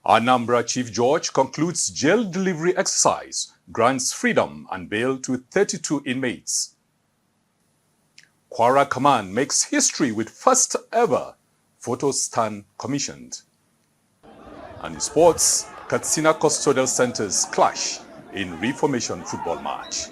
Anambra Chief Judge concludes jail delivery exercise, grants freedom and bail to 32 inmates. Kwara Command makes history with first ever photo stand commissioned. And in sports, Katsina Custodial Centers clash in Reformation football match.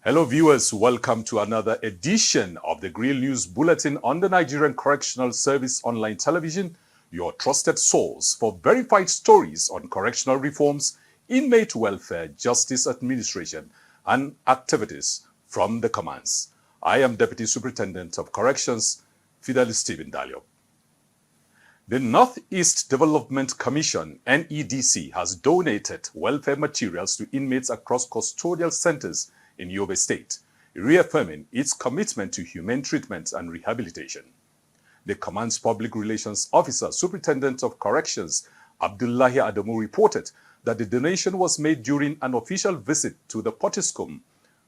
Hello viewers, welcome to another edition of the Grill News Bulletin on the Nigerian Correctional Service Online Television, your trusted source for verified stories on correctional reforms, inmate welfare, justice administration, and activities from the commands. I am Deputy Superintendent of Corrections, Fidelis Stephen Dalio. The Northeast Development Commission, NEDC, has donated welfare materials to inmates across custodial centers in Yobe State, reaffirming its commitment to humane treatment and rehabilitation. The command's public relations officer, Superintendent of Corrections, Abdullahi Adamu, reported that the donation was made during an official visit to the Potiskum,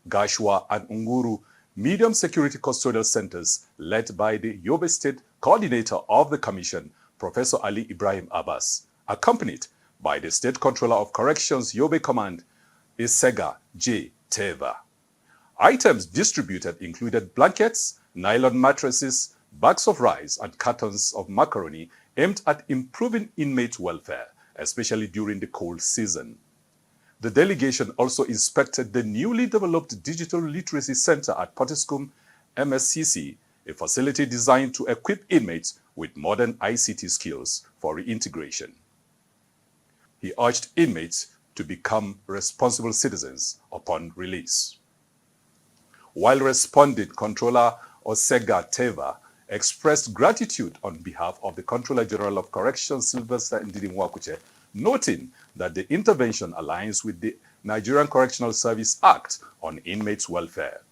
Gashua, and Unguru medium security custodial centers led by the Yobe State coordinator of the commission, Professor Ali Ibrahim Abbas, accompanied by the State Controller of Corrections Yobe Command, Isega J. Teva. Items distributed included blankets, nylon mattresses, bags of rice, and cartons of macaroni aimed at improving inmate welfare, especially during the cold season. The delegation also inspected the newly developed Digital Literacy Center at Potiskum MSCC, a facility designed to equip inmates with modern ICT skills for reintegration. He urged inmates to become responsible citizens upon release. While responding, Controller Osega Teva expressed gratitude on behalf of the Controller General of Corrections, Sylvester Ndidi, noting that the intervention aligns with the Nigerian Correctional Service Act on Inmates' Welfare.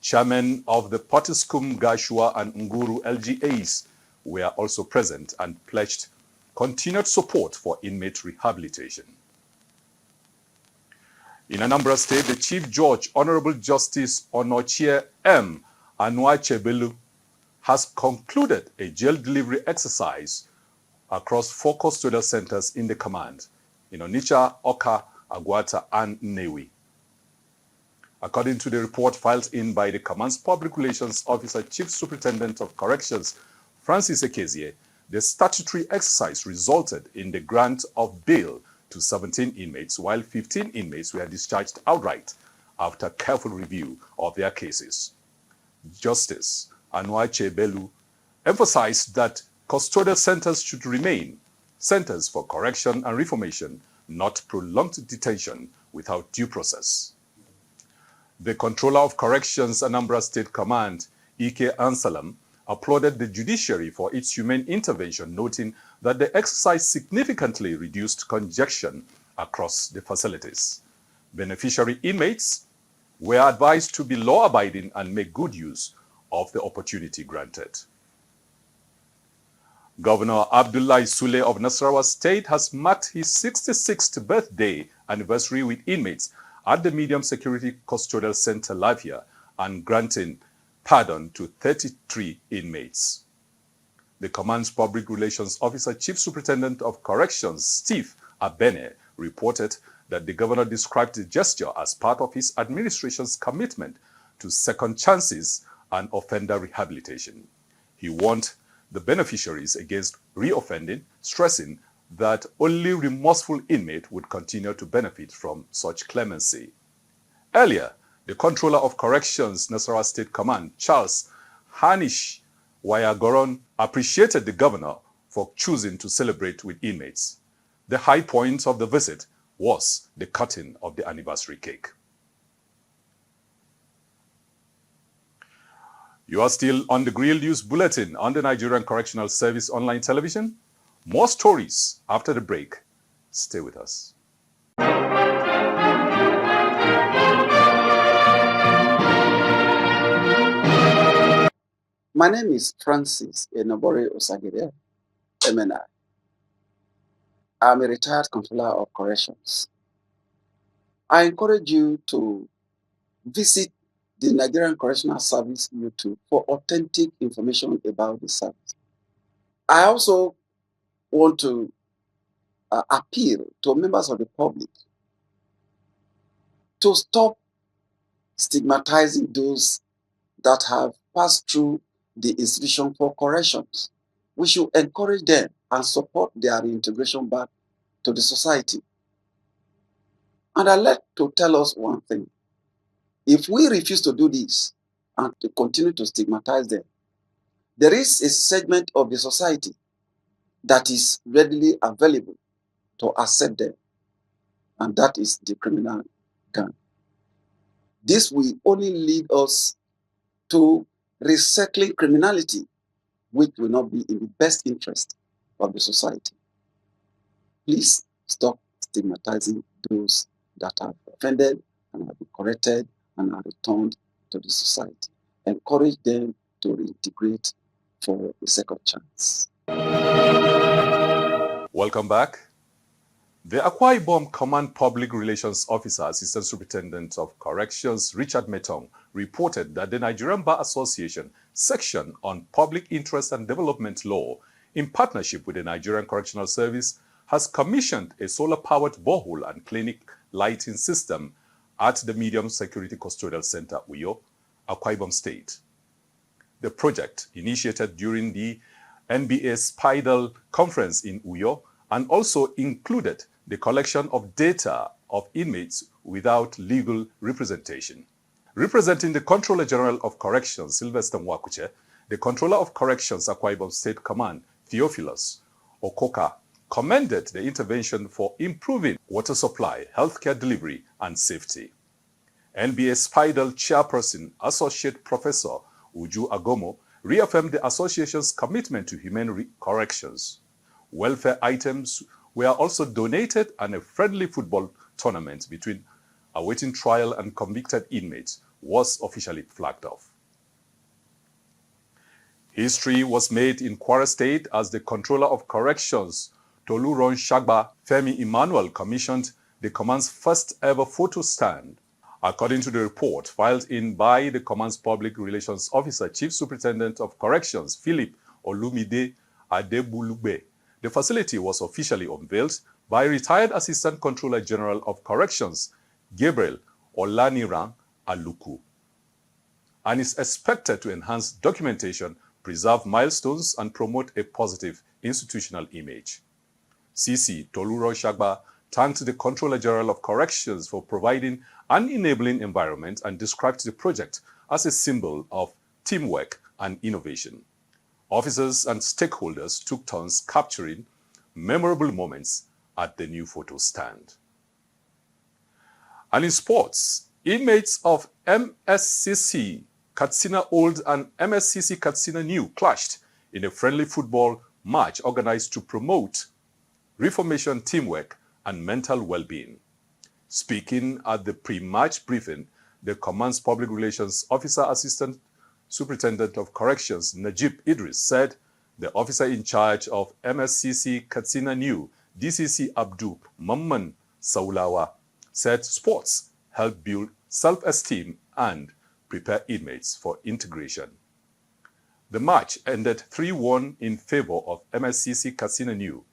Chairmen of the Potiskum, Gashua, and Nguru LGAs were also present and pledged continued support for inmate rehabilitation. In Anambra State, the Chief Judge, Honorable Justice Onochie M. Anwachebelu, has concluded a jail delivery exercise across 4 custodial centers in the command, in Onitsha, Oka, Agwata, and Nnewi. According to the report filed in by the command's public relations officer, Chief Superintendent of Corrections, Francis Ekezie, the statutory exercise resulted in the grant of bail to 17 inmates, while 15 inmates were discharged outright after careful review of their cases. Justice Anwache Belu emphasized that custodial centers should remain centers for correction and reformation, not prolonged detention without due process. The Controller of Corrections, Anambra State Command, Ike Ansalam, applauded the judiciary for its humane intervention, noting that the exercise significantly reduced congestion across the facilities. Beneficiary inmates were advised to be law-abiding and make good use of the opportunity granted. Governor Abdullahi Sule of Nasarawa State has marked his 66th birthday anniversary with inmates at the Medium Security Custodial Center Lavia and granting pardon to 33 inmates. The command's public relations officer, Chief Superintendent of Corrections, Steve Abene, reported that the governor described the gesture as part of his administration's commitment to second chances and offender rehabilitation. He warned the beneficiaries against reoffending, stressing that only remorseful inmates would continue to benefit from such clemency. Earlier, the Controller of Corrections, Nasarawa State Command, Charles Hanish Wayagoron, appreciated the governor for choosing to celebrate with inmates. The high point of the visit was the cutting of the anniversary cake. You are still on the Grill News Bulletin on the Nigerian Correctional Service Online Television. More stories after the break. Stay with us. My name is Francis Enobore Osagide, MNI. I'm a retired controller of corrections. I encourage you to visit the Nigerian Correctional Service YouTube for authentic information about the service. I also want to appeal to members of the public to stop stigmatizing those that have passed through the institution for corrections. We should encourage them and support their reintegration back to the society. And I'd like to tell us one thing. If we refuse to do this and to continue to stigmatize them, there is a segment of the society that is readily available to accept them, and that is the criminal gang. This will only lead us to recycling criminality, which will not be in the best interest of the society. Please stop stigmatizing those that have offended and have been corrected and are returned to the society. Encourage them to reintegrate for a second chance. Welcome back. The Akwa Ibom Command Public Relations Officer, Assistant Superintendent of Corrections, Richard Metong, reported that the Nigerian Bar Association section on Public Interest and Development Law, in partnership with the Nigerian Correctional Service, has commissioned a solar-powered borehole and clinic lighting system at the Medium Security Custodial Center, Uyo, Akwa Ibom State. The project, initiated during the NBA Spidal Conference in Uyo, and also included the collection of data of inmates without legal representation. Representing the Controller General of Corrections, Sylvester Mwakuche, the Controller of Corrections, Akwa Ibom State Command, Theophilus Okoka, commended the intervention for improving water supply, healthcare delivery, and safety. NBA Spidal Chairperson, Associate Professor Uju Agomo, reaffirmed the association's commitment to humane corrections. Welfare items were also donated, and a friendly football tournament between awaiting trial and convicted inmates was officially flagged off. History was made in Kwara State as the Controller of Corrections, Toluron Shagba Femi Emmanuel, commissioned the command's first ever photo stand. According to the report filed in by the command's Public Relations Officer, Chief Superintendent of Corrections, Philip Olumide Adebulugbe, the facility was officially unveiled by retired Assistant Controller General of Corrections, Gabriel Olaniran Aluku, and is expected to enhance documentation, preserve milestones, and promote a positive institutional image. CC Toluro Shagba thanked the Controller General of Corrections for providing an enabling environment and described the project as a symbol of teamwork and innovation. Officers and stakeholders took turns capturing memorable moments at the new photo stand. And in sports, inmates of MSCC Katsina Old and MSCC Katsina New clashed in a friendly football match organized to promote reformation, teamwork, and mental well-being. Speaking at the pre-match briefing, the command's Public Relations Officer, Assistant Superintendent of Corrections, Najib Idris, said the officer in charge of MSCC Katsina New, DCC Abdu Mamman Saulawa, said sports help build self-esteem and prepare inmates for integration. The match ended 3-1 in favor of MSCC Katsina New.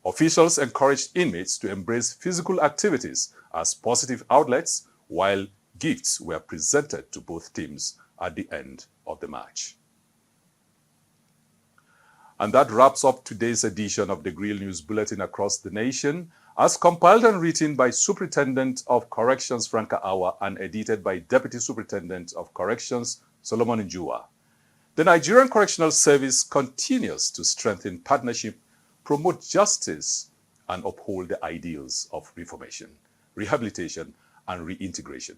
Officials encouraged inmates to embrace physical activities as positive outlets, while gifts were presented to both teams at the end of the match. And that wraps up today's edition of the Grill News Bulletin across the nation, as compiled and written by Superintendent of Corrections Franka Awa and edited by Deputy Superintendent of Corrections Solomon Njua. The Nigerian Correctional Service continues to strengthen partnership, promote justice, and uphold the ideals of reformation, rehabilitation, and reintegration.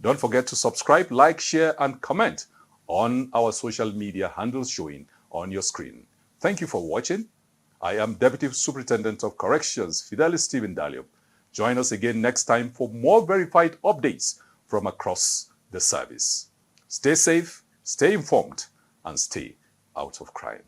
Don't forget to subscribe, like, share, and comment on our social media handles showing on your screen. Thank you for watching. I am Deputy Superintendent of Corrections, Fidelis Stephen Daliop. Join us again next time for more verified updates from across the service. Stay safe, stay informed, and stay out of crime.